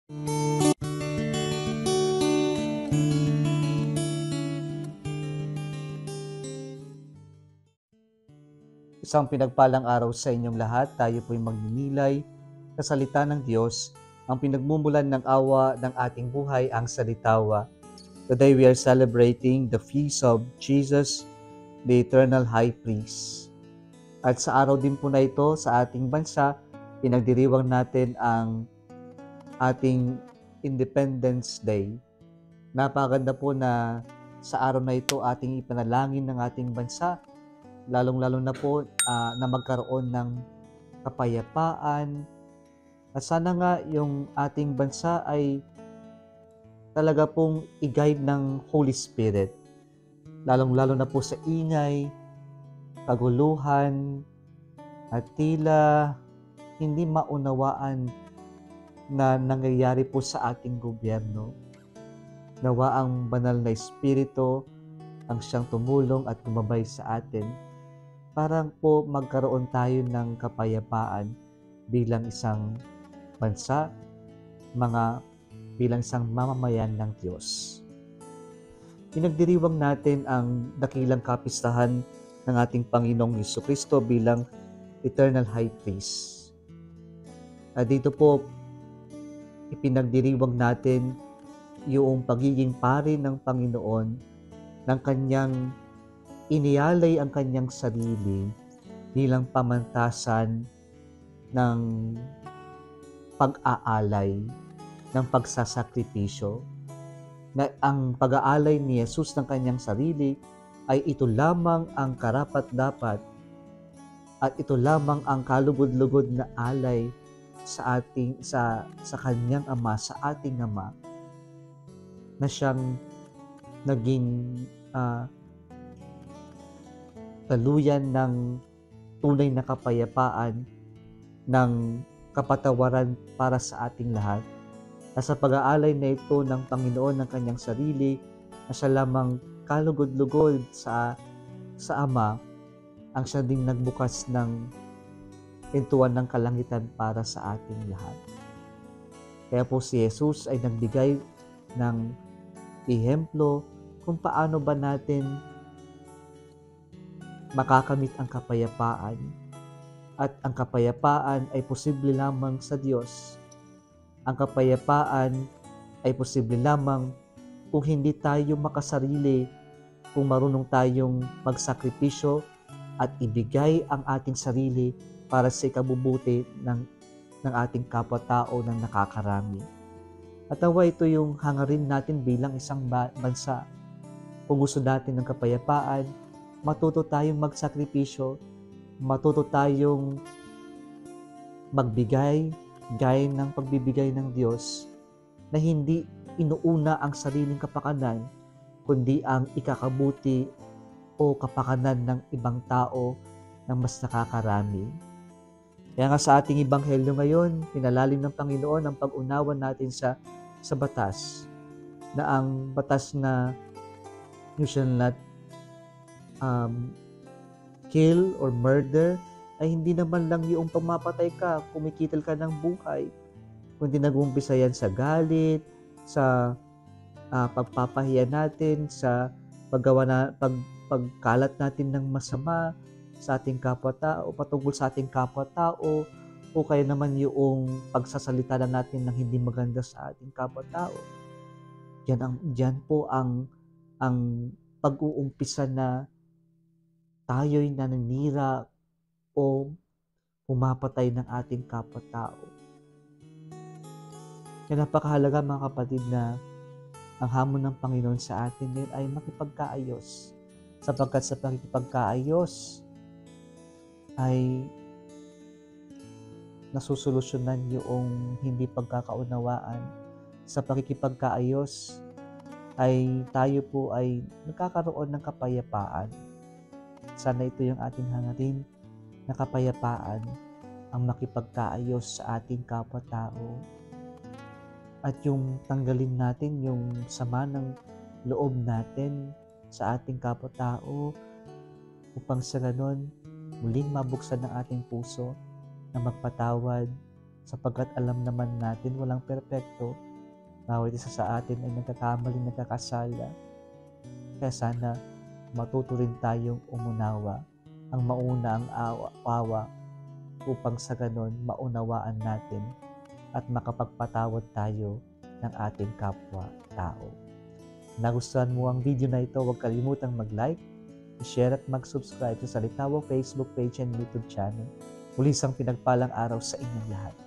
Isang pinagpalang araw sa inyong lahat. Tayo po'y magninilay sa salita ng Diyos, ang pinagmumulan ng awa ng ating buhay, ang salitawa. Today we are celebrating the feast of Jesus, the Eternal High Priest. At sa araw din po na ito, sa ating bansa, pinagdiriwang natin ang ating Independence Day. Napakaganda po na sa araw na ito ating ipanalangin ng ating bansa, lalong-lalo na po na magkaroon ng kapayapaan. At sana nga yung ating bansa ay talaga pong i-guide ng Holy Spirit, lalong-lalo na po sa ingay, kaguluhan, at tila hindi maunawaan na nangyayari po sa ating gobyerno. Nawa ang banal na Espiritu ang siyang tumulong at gumabay sa atin para po magkaroon tayo ng kapayapaan bilang isang bansa, bilang isang mamamayan ng Diyos. Pinagdiriwang natin ang dakilang kapistahan ng ating Panginoong Jesucristo bilang Eternal High Priest. At dito po, ipinagdiriwang natin yung pagiging pari ng Panginoon ng kanyang inialay ang kanyang sarili bilang pamantasan ng pag-aalay, ng pagsasakripisyo, na ang pag-aalay ni Jesus ng kanyang sarili ay ito lamang ang karapat-dapat at ito lamang ang kalugod-lugod na alay sa kanyang Ama, sa ating Ama, na siyang naging daluyan ng tunay na kapayapaan, ng kapatawaran para sa ating lahat. At sa pag-aalay na ito ng Panginoon ng kanyang sarili, na siya lamang kalugod-lugod sa Ama, ang siya ding nagbukas ng pintuan ng kalangitan para sa ating lahat. Kaya po si Jesus ay nagbigay ng ehemplo kung paano ba natin makakamit ang kapayapaan. At ang kapayapaan ay posible lamang sa Diyos. Ang kapayapaan ay posible lamang kung hindi tayo makasarili, kung marunong tayong magsakripisyo at ibigay ang ating sarili para sa ikabubuti ng ating kapwa-tao ng nakakarami. At nawa ito yung hangarin natin bilang isang bansa. Kung gusto natin ng kapayapaan, matuto tayong magsakripisyo, matuto tayong magbigay, gaya ng pagbibigay ng Diyos, na hindi inuuna ang sariling kapakanan, kundi ang ikakabuti o kapakanan ng ibang tao na mas nakakarami. Kaya nga sa ating Ebanghelyo ngayon, pinalalim ng Panginoon ang pag-unawa natin sa batas, na ang batas na you shall not kill or murder ay hindi naman lang yung pagmapatay ka, kumikitil ka ng buhay, kundi nag-uumpisa yan sa galit, sa pagpapahiya natin, sa pagkalat natin ng masama sa ating kapwa-tao, patungkol sa ating kapwa-tao, o kaya naman yung pagsasalita na natin ng hindi maganda sa ating kapwa-tao. Diyan po ang pag-uumpisa na tayo'y naninira o pumapatay ng ating kapwa-tao. Kaya napakahalaga mga kapatid na ang hamon ng Panginoon sa atin ngayon ay makipagkaayos. Sapagkat sa pakikipagkaayos ay nasusolusyonan yung hindi pagkakaunawaan. Sa pakikipagkaayos ay tayo po ay nagkakaroon ng kapayapaan. Sana ito yung ating hangarin, na kapayapaan ang makipagkaayos sa ating kapwa-tao. At yung tanggalin natin yung sama ng loob natin sa ating kapwa-tao upang sa ganon muling mabuksan ang ating puso na magpatawad sapagkat alam naman natin walang perpekto. Bawat isa sa atin ay nagkakamaling nagkakasala. Kaya sana matuto rin tayong umunawa, ang mauna ang awa upang sa ganon maunawaan natin at makapagpatawad tayo ng ating kapwa-tao. Nagustuhan mo ang video na ito, huwag kalimutang mag-like, i-share at mag-subscribe sa Salitawa Facebook page and YouTube channel. Muli isang pinagpalang araw sa inyong lahat.